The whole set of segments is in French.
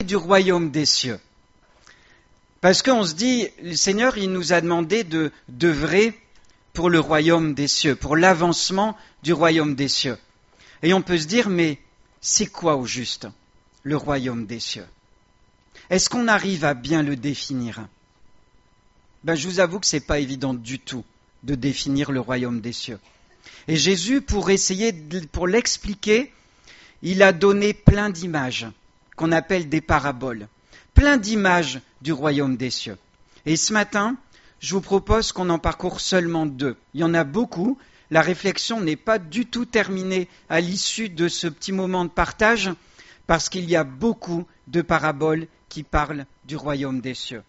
du royaume des cieux. Parce qu'on se dit, le Seigneur, il nous a demandé d'œuvrer pour le royaume des cieux, pour l'avancement du royaume des cieux. Et on peut se dire, mais c'est quoi au juste le royaume des cieux? Est-ce qu'on arrive à bien le définir? Je vous avoue que ce n'est pas évident du tout de définir le royaume des cieux. Et Jésus, pour l'expliquer, il a donné plein d'images qu'on appelle des paraboles. Plein d'images du royaume des cieux. Et ce matin, je vous propose qu'on en parcourt seulement 2. Il y en a beaucoup. La réflexion n'est pas du tout terminée à l'issue de ce petit moment de partage, parce qu'il y a beaucoup de paraboles qui parlent du royaume des cieux.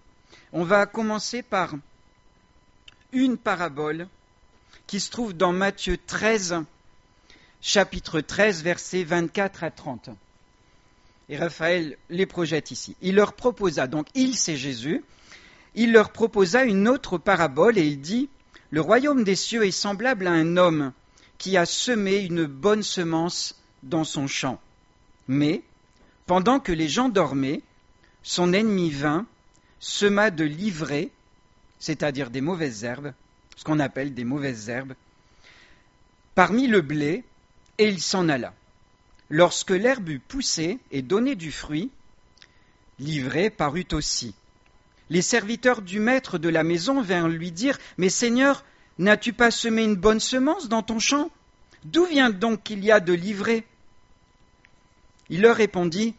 On va commencer par une parabole qui se trouve dans Matthieu 13, chapitre 13, versets 24 à 30. Et Raphaël les projette ici. Il leur proposa, donc c'est Jésus, il leur proposa une autre parabole et il dit « Le royaume des cieux est semblable à un homme qui a semé une bonne semence dans son champ. Mais, pendant que les gens dormaient, son ennemi vint, sema de l'ivraie, c'est-à-dire des mauvaises herbes, ce qu'on appelle des mauvaises herbes, parmi le blé, et il s'en alla. Lorsque l'herbe eut poussé et donné du fruit, l'ivraie parut aussi. Les serviteurs du maître de la maison vinrent lui dire « Mais Seigneur, n'as-tu pas semé une bonne semence dans ton champ? D'où vient donc qu'il y a de l'ivraie ?» Il leur répondit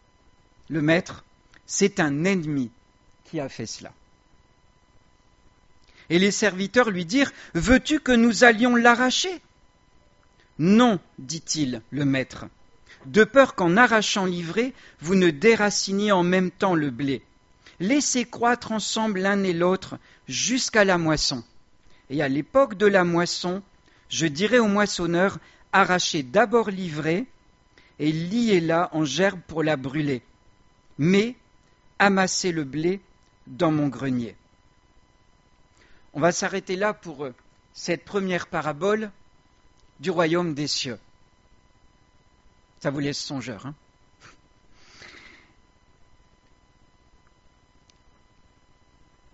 « Le maître, c'est un ennemi qui a fait cela. » Et les serviteurs lui dirent « Veux-tu que nous allions l'arracher ?» Non, dit-il, le maître, de peur qu'en arrachant l'ivraie, vous ne déraciniez en même temps le blé. Laissez croître ensemble l'un et l'autre jusqu'à la moisson. Et à l'époque de la moisson, je dirai au moissonneur, arrachez d'abord l'ivraie et liez-la en gerbe pour la brûler. Mais amassez le blé dans mon grenier. On va s'arrêter là pour cette première parabole du royaume des cieux. Ça vous laisse songeur, hein?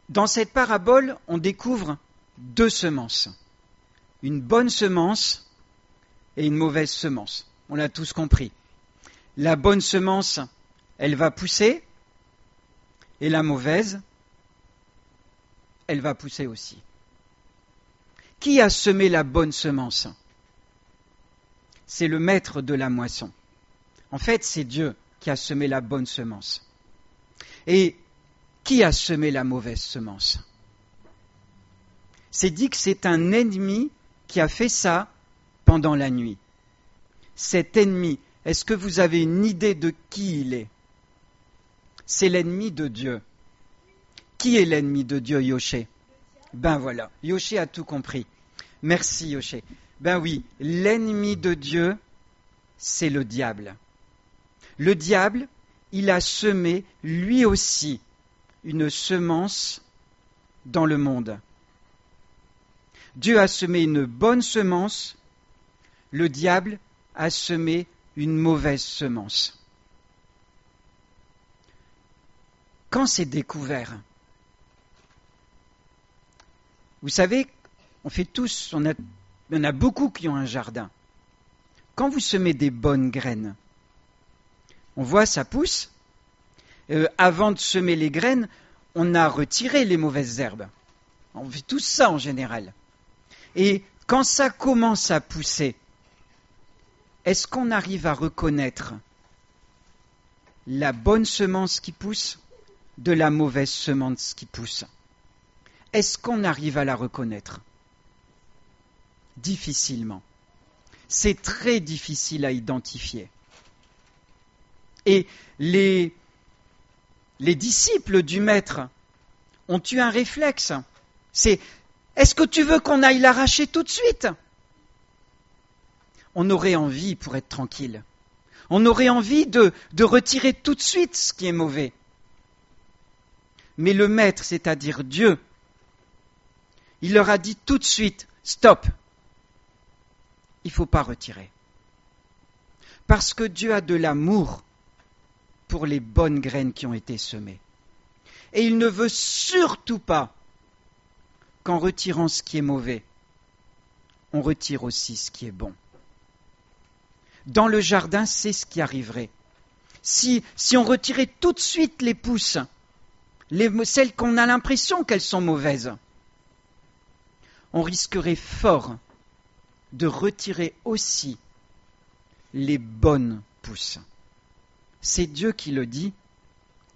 Dans cette parabole, on découvre 2 semences. Une bonne semence et une mauvaise semence. On l'a tous compris. La bonne semence, elle va pousser, et la mauvaise, elle va pousser aussi. Qui a semé la bonne semence? C'est le maître de la moisson. En fait, c'est Dieu qui a semé la bonne semence. Et qui a semé la mauvaise semence? C'est dit que c'est un ennemi qui a fait ça pendant la nuit. Cet ennemi, est-ce que vous avez une idée de qui il est? C'est l'ennemi de Dieu. Qui est l'ennemi de Dieu, Yoché? Ben voilà, Yoché a tout compris. Merci, Yoché. Ben oui, l'ennemi de Dieu, c'est le diable. Le diable, il a semé, lui aussi, une semence dans le monde. Dieu a semé une bonne semence, le diable a semé une mauvaise semence. Quand c'est découvert, vous savez, on fait tous, il y en a beaucoup qui ont un jardin. Quand vous semez des bonnes graines, on voit ça pousse. Avant de semer les graines, on a retiré les mauvaises herbes. On fait tout ça en général. Et quand ça commence à pousser, est-ce qu'on arrive à reconnaître la bonne semence qui pousse de la mauvaise semence qui pousse? Est-ce qu'on arrive à la reconnaître? Difficilement. C'est très difficile à identifier. Et les disciples du Maître ont eu un réflexe. C'est « Est-ce que tu veux qu'on aille l'arracher tout de suite ?» On aurait envie pour être tranquille. On aurait envie de retirer tout de suite ce qui est mauvais. Mais le Maître, c'est-à-dire Dieu, il leur a dit tout de suite « Stop !» Il ne faut pas retirer. Parce que Dieu a de l'amour pour les bonnes graines qui ont été semées. Et il ne veut surtout pas qu'en retirant ce qui est mauvais, on retire aussi ce qui est bon. Dans le jardin, c'est ce qui arriverait. Si on retirait tout de suite les pousses, celles qu'on a l'impression qu'elles sont mauvaises, on risquerait fort de retirer aussi les bonnes pousses. C'est Dieu qui le dit,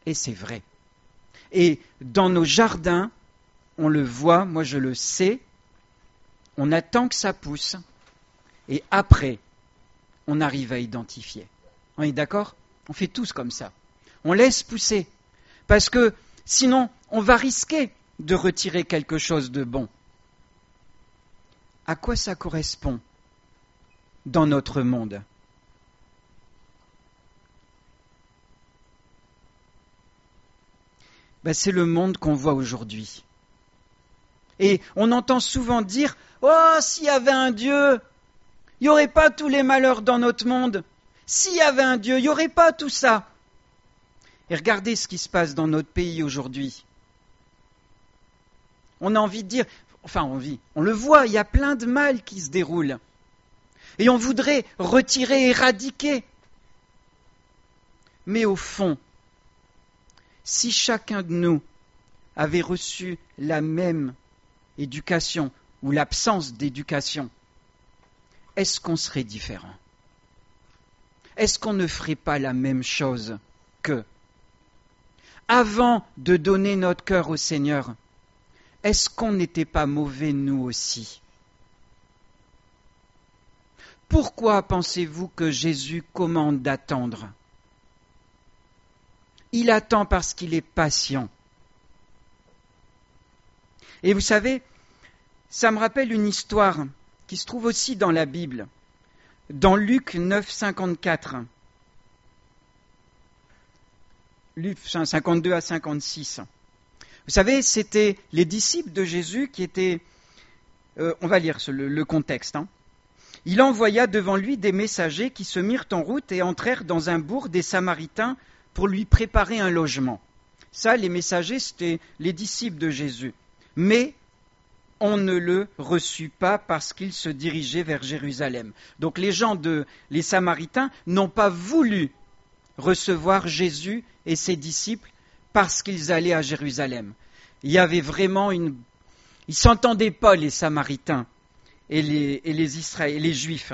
et c'est vrai. Et dans nos jardins, on le voit, moi je le sais, on attend que ça pousse, et après, on arrive à identifier. On est d'accord ? On fait tous comme ça. On laisse pousser, parce que sinon, on va risquer de retirer quelque chose de bon. À quoi ça correspond dans notre monde ? C'est le monde qu'on voit aujourd'hui. Et on entend souvent dire « Oh, s'il y avait un Dieu, il n'y aurait pas tous les malheurs dans notre monde. S'il y avait un Dieu, il n'y aurait pas tout ça. » Et regardez ce qui se passe dans notre pays aujourd'hui. On a envie de dire, on le voit, il y a plein de mal qui se déroule. Et on voudrait retirer, éradiquer. Mais au fond, si chacun de nous avait reçu la même éducation ou l'absence d'éducation, est-ce qu'on serait différent ? Est-ce qu'on ne ferait pas la même chose qu'eux ? Avant de donner notre cœur au Seigneur, est-ce qu'on n'était pas mauvais nous aussi ? Pourquoi pensez-vous que Jésus commande d'attendre ? Il attend parce qu'il est patient. Et vous savez, ça me rappelle une histoire qui se trouve aussi dans la Bible, dans Luc 9, 54. Luc 52 à 56. Vous savez, c'était les disciples de Jésus qui étaient... on va lire le contexte. Il envoya devant lui des messagers qui se mirent en route et entrèrent dans un bourg des Samaritains pour lui préparer un logement. Ça, les messagers, c'était les disciples de Jésus. Mais on ne le reçut pas parce qu'il se dirigeait vers Jérusalem. Donc les Samaritains n'ont pas voulu recevoir Jésus et ses disciples parce qu'ils allaient à Jérusalem. Il y avait vraiment ils s'entendaient pas, les Samaritains et les Juifs.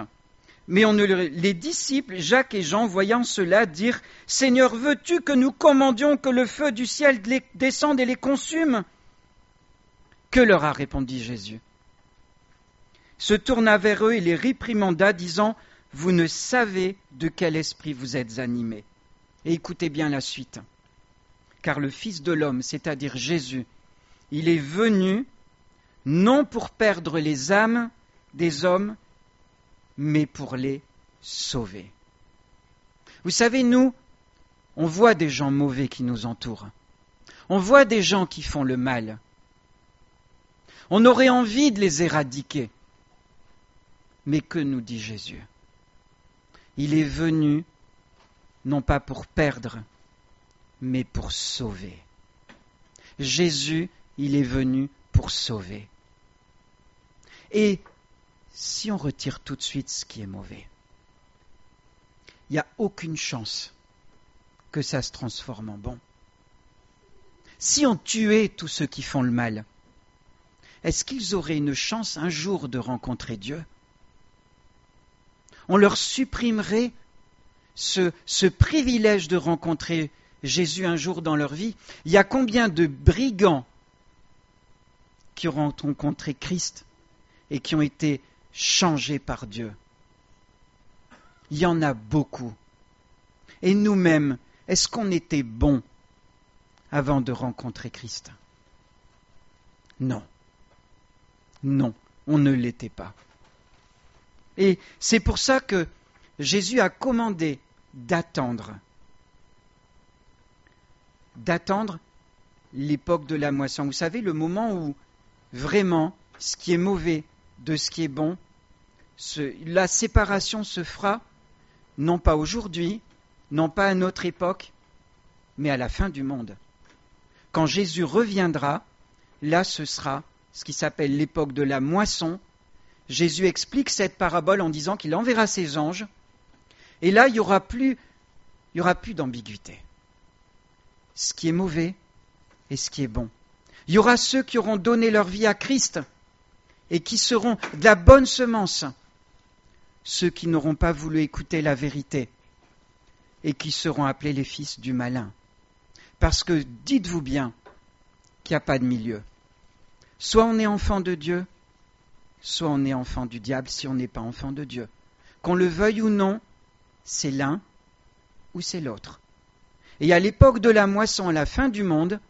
Mais les disciples, Jacques et Jean, voyant cela, dirent « Seigneur, veux-tu que nous commandions que le feu du ciel descende et les consume ?» Que leur a répondu Jésus ? Se tourna vers eux et les réprimanda, disant « Vous ne savez de quel esprit vous êtes animés. » Et écoutez bien la suite. Car le Fils de l'homme, c'est-à-dire Jésus, il est venu non pour perdre les âmes des hommes, mais pour les sauver. Vous savez, nous, on voit des gens mauvais qui nous entourent. On voit des gens qui font le mal. On aurait envie de les éradiquer. Mais que nous dit Jésus ? Il est venu non pas pour perdre, mais pour sauver. Jésus, il est venu pour sauver. Et si on retire tout de suite ce qui est mauvais, il n'y a aucune chance que ça se transforme en bon. Si on tuait tous ceux qui font le mal, est-ce qu'ils auraient une chance un jour de rencontrer Dieu ? On leur supprimerait ce privilège de rencontrer Jésus un jour dans leur vie. Il y a combien de brigands qui ont rencontré Christ et qui ont été changés par Dieu? Il y en a beaucoup. Et nous-mêmes, est-ce qu'on était bons avant de rencontrer Christ ? Non. Non, on ne l'était pas. Et c'est pour ça que Jésus a commandé d'attendre l'époque de la moisson. Vous savez, le moment où vraiment ce qui est mauvais de ce qui est bon, la séparation se fera, non pas aujourd'hui, non pas à notre époque, mais à la fin du monde. Quand Jésus reviendra, là ce sera ce qui s'appelle l'époque de la moisson. Jésus explique cette parabole en disant qu'il enverra ses anges, et là il n'y aura plus d'ambiguïté. Ce qui est mauvais et ce qui est bon. Il y aura ceux qui auront donné leur vie à Christ et qui seront de la bonne semence, ceux qui n'auront pas voulu écouter la vérité et qui seront appelés les fils du malin. Parce que dites-vous bien qu'il n'y a pas de milieu. Soit on est enfant de Dieu, soit on est enfant du diable si on n'est pas enfant de Dieu. Qu'on le veuille ou non, c'est l'un ou c'est l'autre. Et à l'époque de la moisson, à la fin du monde,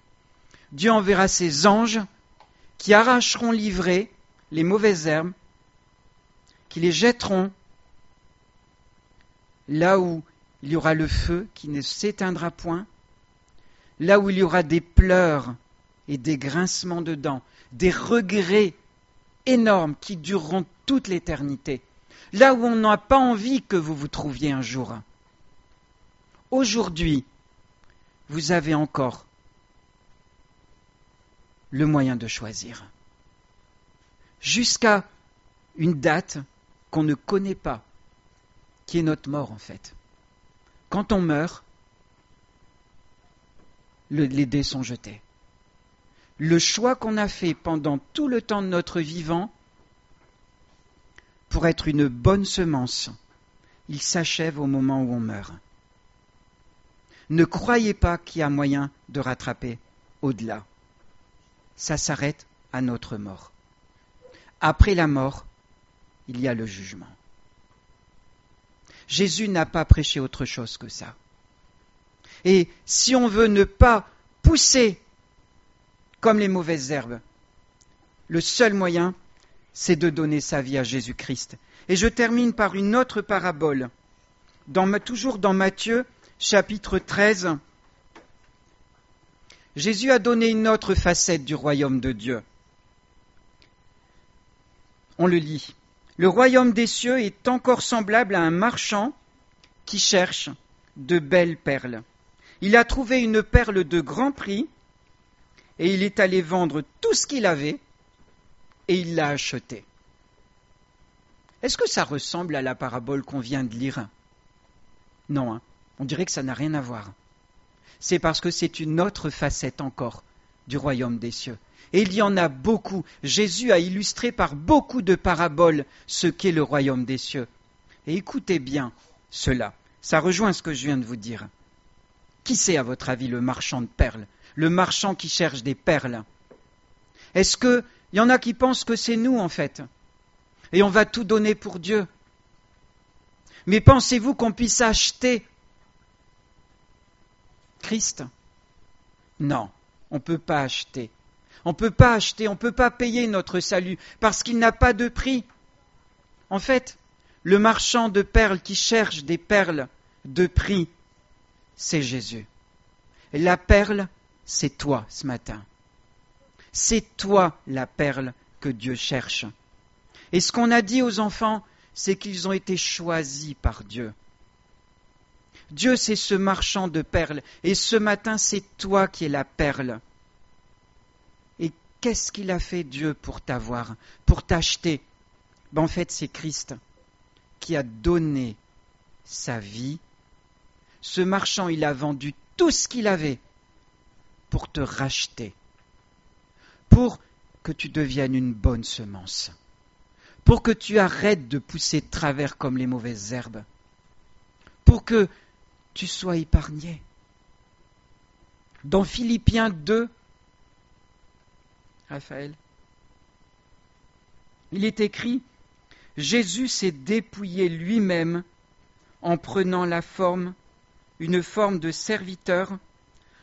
Dieu enverra ses anges qui arracheront l'ivraie, les mauvaises herbes, qui les jetteront là où il y aura le feu qui ne s'éteindra point, là où il y aura des pleurs et des grincements de dents, des regrets énormes qui dureront toute l'éternité, là où on n'a pas envie que vous vous trouviez un jour. Aujourd'hui, vous avez encore le moyen de choisir. Jusqu'à une date qu'on ne connaît pas, qui est notre mort en fait. Quand on meurt, les dés sont jetés. Le choix qu'on a fait pendant tout le temps de notre vivant pour être une bonne semence, il s'achève au moment où on meurt. Ne croyez pas qu'il y a moyen de rattraper au-delà. Ça s'arrête à notre mort. Après la mort, il y a le jugement. Jésus n'a pas prêché autre chose que ça. Et si on veut ne pas pousser comme les mauvaises herbes, le seul moyen, c'est de donner sa vie à Jésus-Christ. Et je termine par une autre parabole, toujours dans Matthieu, chapitre 13. Jésus a donné une autre facette du royaume de Dieu. On le lit. Le royaume des cieux est encore semblable à un marchand qui cherche de belles perles. Il a trouvé une perle de grand prix et il est allé vendre tout ce qu'il avait et il l'a achetée. Est-ce que ça ressemble à la parabole qu'on vient de lire ? Non, on dirait que ça n'a rien à voir. C'est parce que c'est une autre facette encore du royaume des cieux. Et il y en a beaucoup. Jésus a illustré par beaucoup de paraboles ce qu'est le royaume des cieux. Et écoutez bien cela. Ça rejoint ce que je viens de vous dire. Qui c'est, à votre avis, le marchand de perles ? Le marchand qui cherche des perles ? Est-ce qu'il y en a qui pensent que c'est nous, en fait ? Et on va tout donner pour Dieu. Mais pensez-vous qu'on puisse acheter Christ ? Non, on ne peut pas acheter. On ne peut pas acheter, on ne peut pas payer notre salut parce qu'il n'a pas de prix. En fait, le marchand de perles qui cherche des perles de prix, c'est Jésus. Et la perle, c'est toi ce matin. C'est toi la perle que Dieu cherche. Et ce qu'on a dit aux enfants, c'est qu'ils ont été choisis par Dieu. Dieu, c'est ce marchand de perles. Et ce matin, c'est toi qui es la perle. Et qu'est-ce qu'il a fait, Dieu, pour t'avoir, pour t'acheter ? En fait, c'est Christ qui a donné sa vie. Ce marchand, il a vendu tout ce qu'il avait pour te racheter, pour que tu deviennes une bonne semence, pour que tu arrêtes de pousser de travers comme les mauvaises herbes, pour que tu sois épargné. Dans Philippiens 2, Raphaël, il est écrit « Jésus s'est dépouillé lui-même en prenant une forme de serviteur,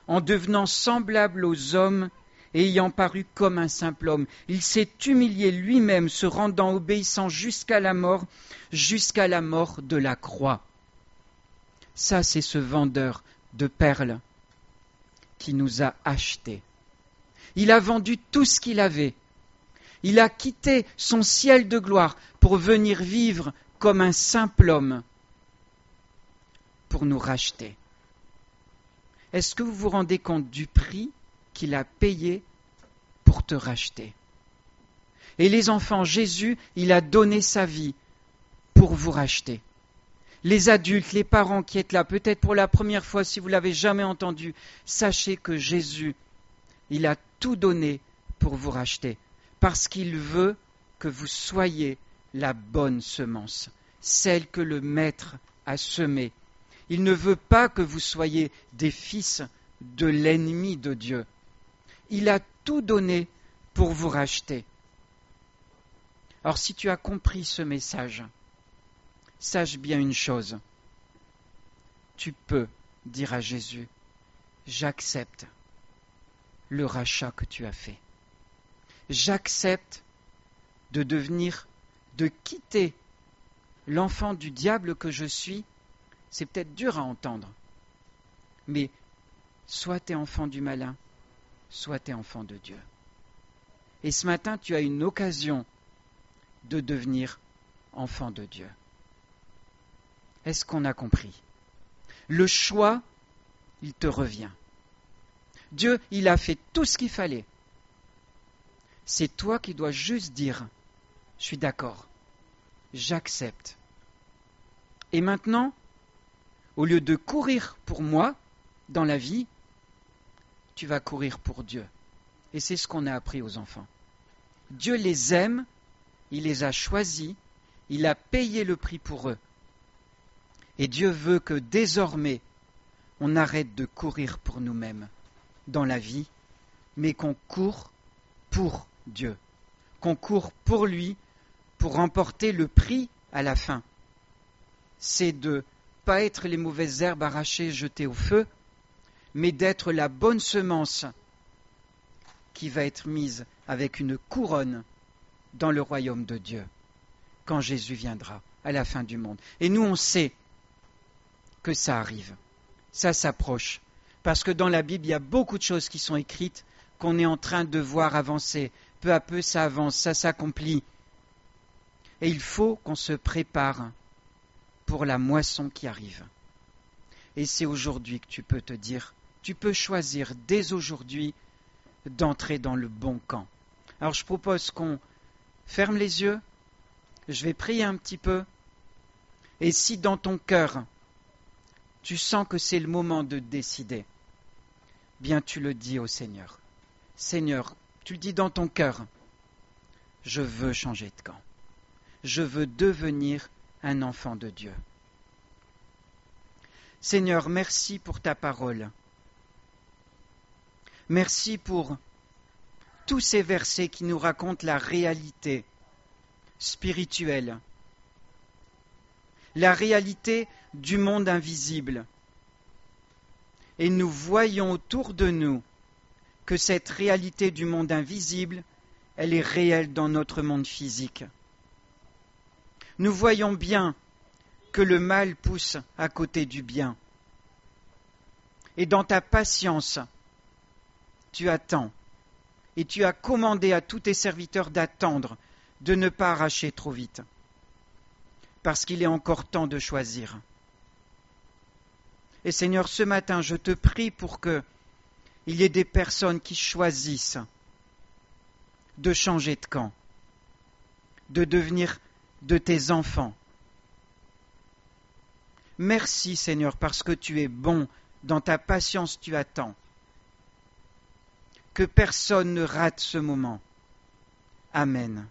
en devenant semblable aux hommes et ayant paru comme un simple homme. Il s'est humilié lui-même, se rendant obéissant jusqu'à la mort de la croix. » Ça, c'est ce vendeur de perles qui nous a achetés. Il a vendu tout ce qu'il avait. Il a quitté son ciel de gloire pour venir vivre comme un simple homme, pour nous racheter. Est-ce que vous vous rendez compte du prix qu'il a payé pour te racheter? Et les enfants, Jésus, il a donné sa vie pour vous racheter. Les adultes, les parents qui êtes là, peut-être pour la première fois, si vous ne l'avez jamais entendu, sachez que Jésus, il a tout donné pour vous racheter, parce qu'il veut que vous soyez la bonne semence, celle que le Maître a semée. Il ne veut pas que vous soyez des fils de l'ennemi de Dieu. Il a tout donné pour vous racheter. Alors si tu as compris ce message, sache bien une chose. Tu peux dire à Jésus, j'accepte le rachat que tu as fait. J'accepte de quitter l'enfant du diable que je suis. C'est peut-être dur à entendre, mais soit tu es enfant du malin, soit tu es enfant de Dieu. Et ce matin, tu as une occasion de devenir enfant de Dieu. Est-ce qu'on a compris? Le choix, il te revient. Dieu, il a fait tout ce qu'il fallait. C'est toi qui dois juste dire, je suis d'accord, j'accepte. Et maintenant, au lieu de courir pour moi dans la vie, tu vas courir pour Dieu. Et c'est ce qu'on a appris aux enfants. Dieu les aime, il les a choisis, il a payé le prix pour eux. Et Dieu veut que désormais, on arrête de courir pour nous-mêmes dans la vie, mais qu'on court pour Dieu, qu'on court pour lui, pour remporter le prix à la fin. C'est de ne pas être les mauvaises herbes arrachées, jetées au feu, mais d'être la bonne semence qui va être mise avec une couronne dans le royaume de Dieu, quand Jésus viendra à la fin du monde. Et nous, on sait que ça arrive, ça s'approche, parce que dans la Bible, il y a beaucoup de choses qui sont écrites qu'on est en train de voir avancer. Peu à peu, ça avance, ça s'accomplit. Et il faut qu'on se prépare pour la moisson qui arrive. Et c'est aujourd'hui que tu peux te dire, tu peux choisir dès aujourd'hui d'entrer dans le bon camp. Alors je propose qu'on ferme les yeux, je vais prier un petit peu, et si dans ton cœur, tu sens que c'est le moment de décider, bien tu le dis au Seigneur. Seigneur, tu le dis dans ton cœur, je veux changer de camp. Je veux devenir un enfant de Dieu. Seigneur, merci pour ta parole. Merci pour tous ces versets qui nous racontent la réalité spirituelle, la réalité du monde invisible. Et nous voyons autour de nous que cette réalité du monde invisible, elle est réelle dans notre monde physique. Nous voyons bien que le mal pousse à côté du bien. Et dans ta patience, tu attends. Et tu as commandé à tous tes serviteurs d'attendre, de ne pas arracher trop vite. Parce qu'il est encore temps de choisir. Et Seigneur, ce matin, je te prie pour qu'il y ait des personnes qui choisissent de changer de camp, de devenir de tes enfants. Merci Seigneur parce que tu es bon, dans ta patience tu attends. Que personne ne rate ce moment. Amen.